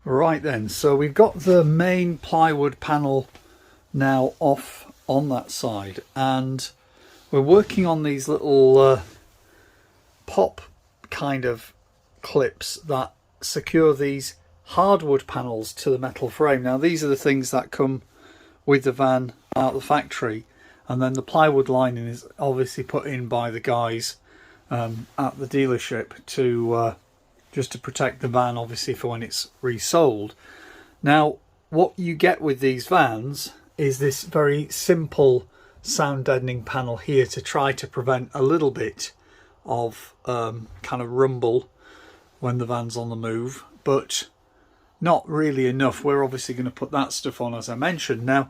Right then, so we've got the main plywood panel now off on that side, and we're working on these little pop kind of clips that secure these hardwood panels to the metal frame. Now these are the things that come with the van out of the factory, and then the plywood lining is obviously put in by the guys at the dealership to just to protect the van, obviously, for when it's resold. Now what you get with these vans is this very simple sound deadening panel here to try to prevent a little bit of kind of rumble when the van's on the move, but not really enough. We're obviously going to put that stuff on, as I mentioned. Now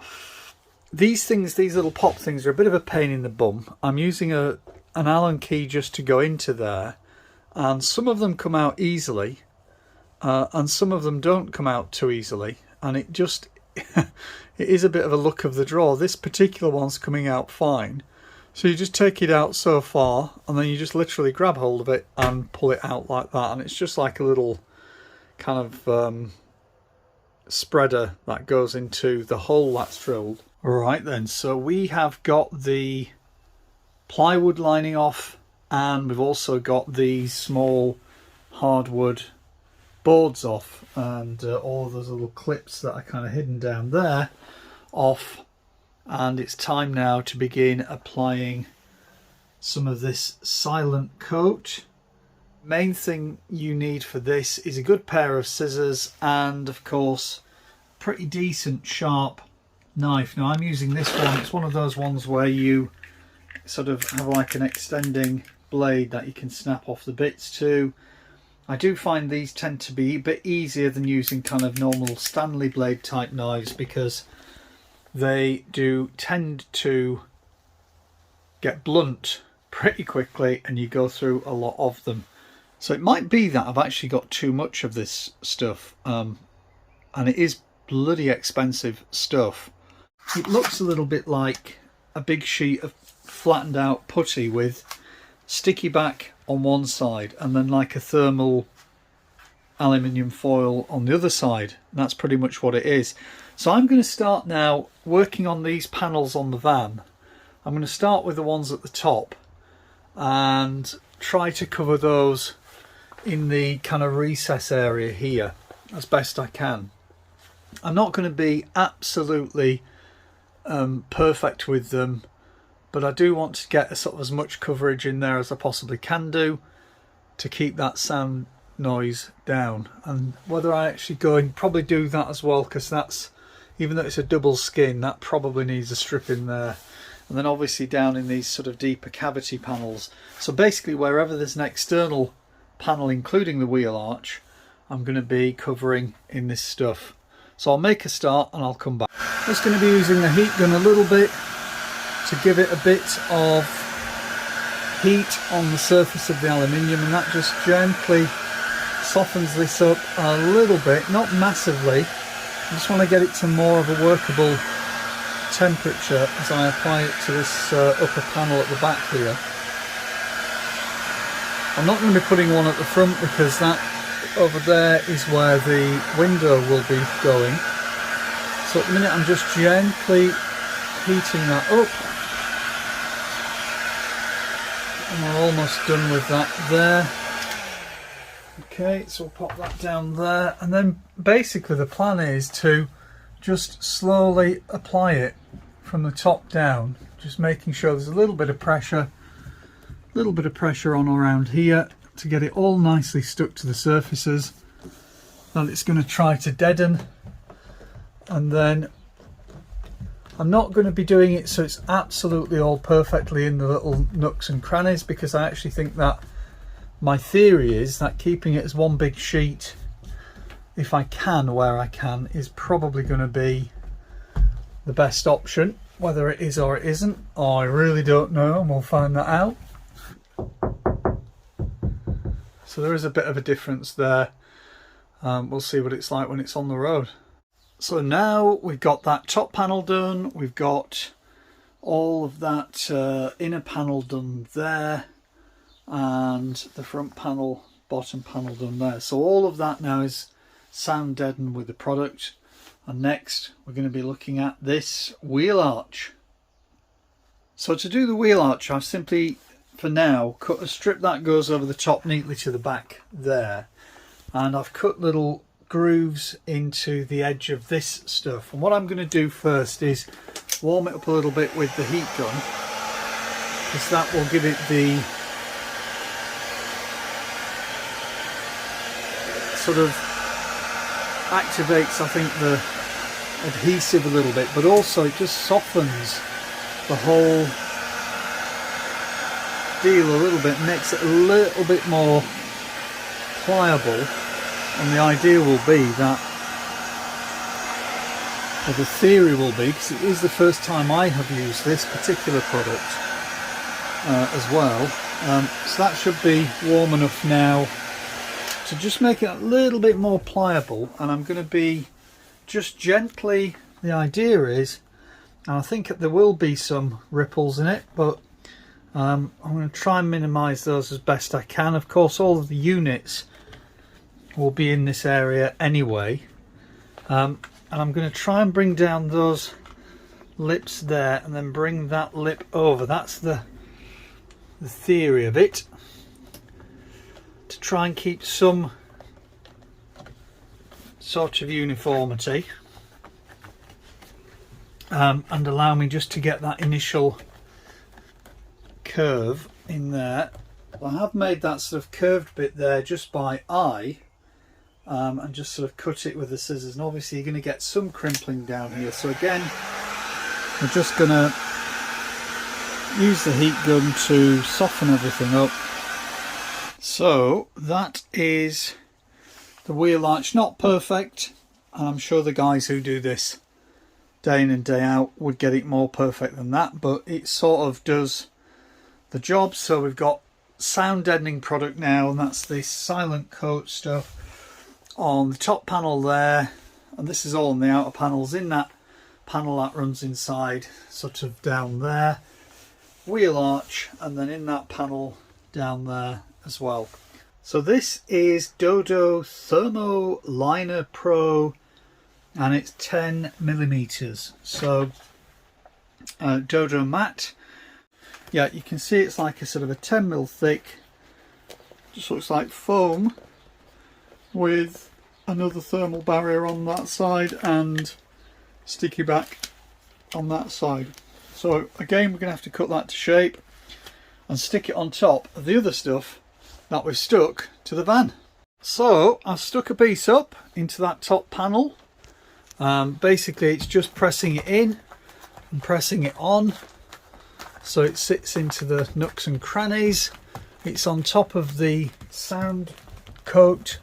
these things, these little pop things, are a bit of a pain in the bum. I'm using an Allen key just to go into there, and some of them come out easily and some of them don't come out too easily, and it just it is a bit of a luck of the draw. This particular one's coming out fine, so you just take it out so far and then you just literally grab hold of it and pull it out like that, and it's just like a little kind of spreader that goes into the hole that's drilled. Right then, so we have got the plywood lining off, and we've also got these small hardwood boards off, and all of those little clips that are kind of hidden down there off, and it's time now to begin applying some of this silent coat. Main thing you need for this is a good pair of scissors and of course pretty decent sharp knife. Now I'm using this one. It's one of those ones where you sort of have like an extending blade that you can snap off the bits to. I do find these tend to be a bit easier than using kind of normal Stanley blade type knives, because they do tend to get blunt pretty quickly and you go through a lot of them. So it might be that I've actually got too much of this stuff, and it is bloody expensive stuff. It looks a little bit like a big sheet of flattened out putty with sticky back on one side and then like a thermal aluminium foil on the other side. And that's pretty much what it is. So I'm going to start now working on these panels on the van. I'm going to start with the ones at the top and try to cover those in the kind of recess area here as best I can. I'm not going to be absolutely perfect with them, but I do want to get sort of as much coverage in there as I possibly can do to keep that sound noise down. And whether I actually go and probably do that as well, because that's, even though it's a double skin, that probably needs a strip in there. And then obviously down in these sort of deeper cavity panels. So basically wherever there's an external panel including the wheel arch, I'm going to be covering in this stuff. So I'll make a start and I'll come back. Just going to be using the heat gun a little bit to give it a bit of heat on the surface of the aluminium, and that just gently softens this up a little bit, not massively. I just want to get it to more of a workable temperature as I apply it to this upper panel at the back here. I'm not going to be putting one at the front because that over there is where the window will be going. So at the minute I'm just gently heating that up. And we're almost done with that there. Okay, so we'll pop that down there, and then basically the plan is to just slowly apply it from the top down, just making sure there's a little bit of pressure on around here to get it all nicely stuck to the surfaces that it's going to try to deaden. And then I'm not going to be doing it so it's absolutely all perfectly in the little nooks and crannies, because I actually think that my theory is that keeping it as one big sheet, if I can, where I can, is probably going to be the best option. Whether it is or it isn't, I really don't know, and we'll find that out. So there is a bit of a difference there. We'll see what it's like when it's on the road. So now we've got that top panel done, we've got all of that inner panel done there, and the front panel, bottom panel done there. So all of that now is sound deaden with the product. And next we're going to be looking at this wheel arch. So to do the wheel arch, I've simply for now cut a strip that goes over the top neatly to the back there, and I've cut little grooves into the edge of this stuff. And what I'm going to do first is warm it up a little bit with the heat gun, because that will give it the sort of activates, I think, the adhesive a little bit, but also it just softens the whole deal a little bit, makes it a little bit more pliable. And the idea will be that, or the theory will be, because it is the first time I have used this particular product as well, so that should be warm enough now to just make it a little bit more pliable. And I'm going to be just gently, the idea is, and I think there will be some ripples in it, but I'm going to try and minimise those as best I can. Of course, all of the units will be in this area anyway, and I'm going to try and bring down those lips there and then bring that lip over. That's the theory of it, to try and keep some sort of uniformity, and allow me just to get that initial curve in there. I have made that sort of curved bit there just by eye, and just sort of cut it with the scissors, and obviously you're going to get some crimpling down here. So again, we're just going to use the heat gun to soften everything up. So that is the wheel arch. Not perfect, and I'm sure the guys who do this day in and day out would get it more perfect than that, but it sort of does the job. So we've got sound deadening product now, and that's this silent coat stuff on the top panel there, and this is all on the outer panels. In that panel that runs inside, sort of down there, wheel arch, and then in that panel down there as well. So this is Dodo Thermo Liner Pro, and it's 10mm. So Dodo matte. Yeah, you can see it's like a sort of a 10mm thick, just looks like foam with another thermal barrier on that side and sticky back on that side. So again, we're going to have to cut that to shape and stick it on top of the other stuff that we've stuck to the van. So I've stuck a piece up into that top panel. Basically it's just pressing it in and pressing it on so it sits into the nooks and crannies. It's on top of the sound coat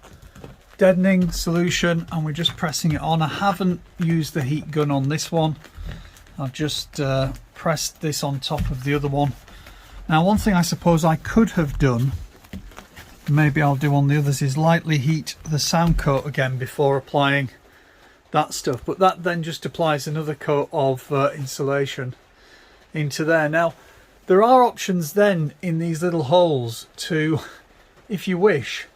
deadening solution, and we're just pressing it on. I haven't used the heat gun on this one. I've just pressed this on top of the other one. Now, one thing I suppose I could have done, maybe I'll do on the others, is lightly heat the sound coat again before applying that stuff, but that then just applies another coat of insulation into there. Now, there are options then in these little holes to, if you wish,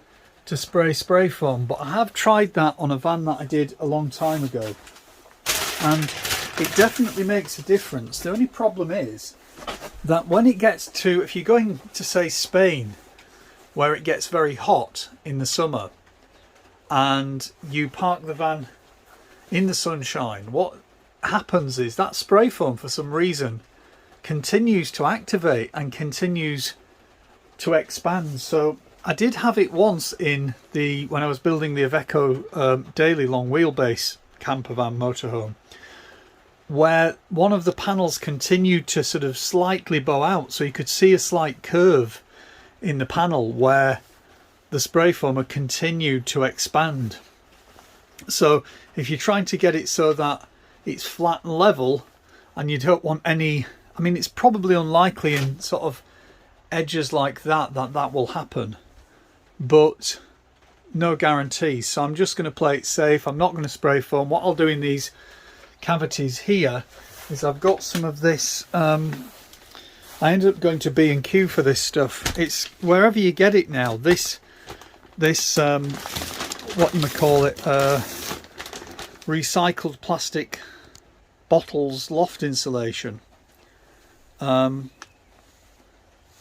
to spray foam, but I have tried that on a van that I did a long time ago, and it definitely makes a difference. The only problem is that when it gets to, if you're going to say Spain, where it gets very hot in the summer, and you park the van in the sunshine, what happens is that spray foam for some reason continues to activate and continues to expand. So I did have it once in the, when I was building the Iveco daily long wheelbase camper van motorhome, where one of the panels continued to sort of slightly bow out, so you could see a slight curve in the panel where the spray foam had continued to expand. So if you're trying to get it so that it's flat and level, and you don't want any, I mean, it's probably unlikely in sort of edges like that that will happen, but no guarantees. So I'm just going to play it safe. I'm not going to spray foam. What I'll do in these cavities here is I've got some of this, I ended up going to B&Q for this stuff. It's wherever you get it now, this what you might call it, recycled plastic bottles loft insulation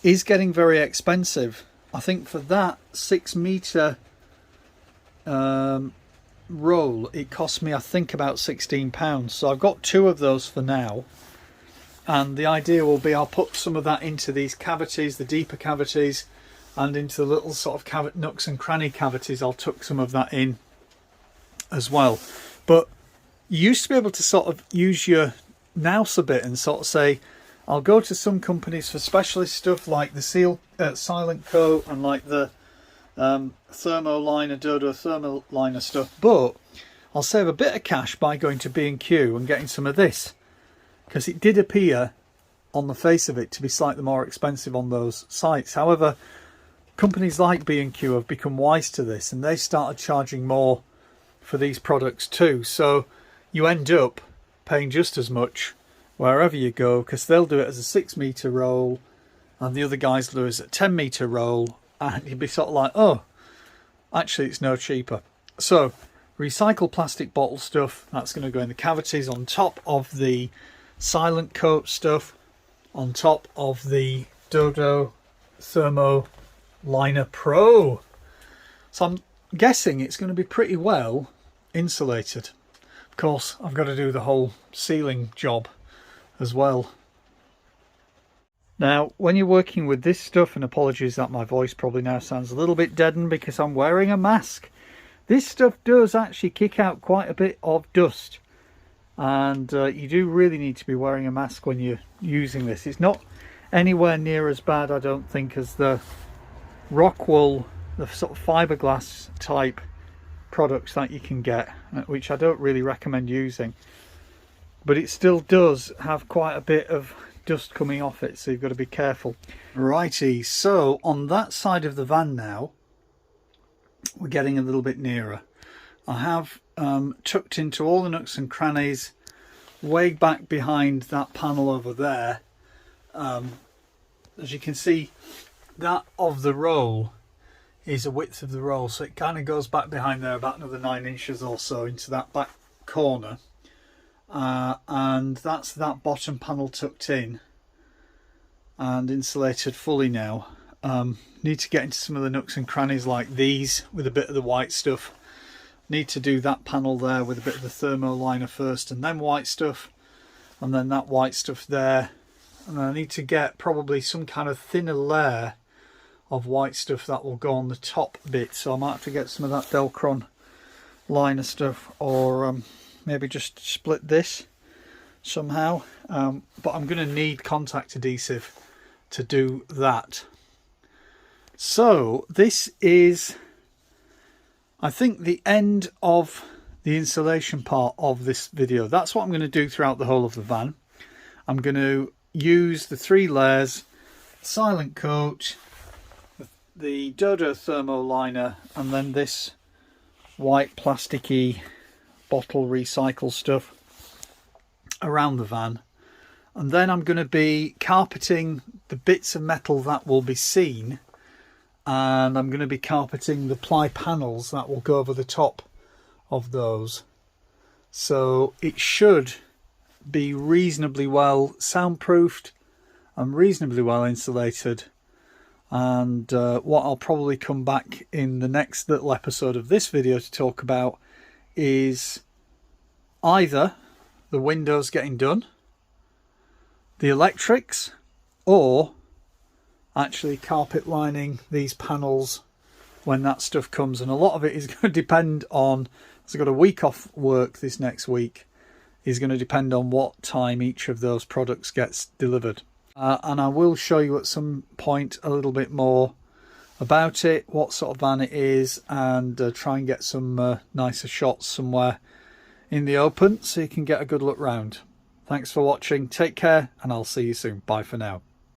is getting very expensive. I think for that 6 metre roll it cost me, I think, about £16. So I've got 2 of those for now, and the idea will be I'll put some of that into these cavities, the deeper cavities, and into the little sort of nooks and cranny cavities. I'll tuck some of that in as well. But you used to be able to sort of use your nous a bit and sort of say, I'll go to some companies for specialist stuff like the Silent Coat and like the thermo liner, Dodo thermal liner stuff, but I'll save a bit of cash by going to B&Q and getting some of this, because it did appear on the face of it to be slightly more expensive on those sites. However, companies like B&Q have become wise to this, and they've started charging more for these products too, so you end up paying just as much wherever you go, because they'll do it as a 6 metre roll and the other guys do it as a 10 metre roll, and you'd be sort of like, oh, actually it's no cheaper. So recycled plastic bottle stuff, that's going to go in the cavities on top of the Silent Coat stuff, on top of the Dodo Thermo Liner Pro. So I'm guessing it's going to be pretty well insulated. Of course, I've got to do the whole sealing job as well. Now, when you're working with this stuff, and apologies that my voice probably now sounds a little bit deadened because I'm wearing a mask, this stuff does actually kick out quite a bit of dust, and you do really need to be wearing a mask when you're using this. It's not anywhere near as bad, I don't think, as the rock wool, the sort of fiberglass type products that you can get, which I don't really recommend using, but it still does have quite a bit of dust coming off it, so you've got to be careful. Righty, so on that side of the van now, we're getting a little bit nearer. I have tucked into all the nooks and crannies, way back behind that panel over there. As you can see, that of the roll is the width of the roll, so it kind of goes back behind there about another 9 inches or so into that back corner, and that's that bottom panel tucked in and insulated fully now. Need to get into some of the nooks and crannies like these with a bit of the white stuff. Need to do that panel there with a bit of the thermo liner first, and then white stuff, and then that white stuff there, and I need to get probably some kind of thinner layer of white stuff that will go on the top bit, so I might have to get some of that Delcron liner stuff, or maybe just split this somehow, but I'm going to need contact adhesive to do that. So this is, I think, the end of the insulation part of this video. That's what I'm going to do throughout the whole of the van. I'm going to use the 3 layers, Silent Coat, the Dodo Thermo Liner, and then this white plasticky bottle recycle stuff around the van. And then I'm going to be carpeting the bits of metal that will be seen, and I'm going to be carpeting the ply panels that will go over the top of those. So it should be reasonably well soundproofed and reasonably well insulated. And what I'll probably come back in the next little episode of this video to talk about is either the windows getting done, the electrics, or actually carpet lining these panels when that stuff comes. And a lot of it is going to depend on, so I've got a week off work this next week, is going to depend on what time each of those products gets delivered. And I will show you at some point a little bit more about it, what sort of van it is, and try and get some nicer shots somewhere in the open so you can get a good look round. Thanks for watching, take care, and I'll see you soon. Bye for now.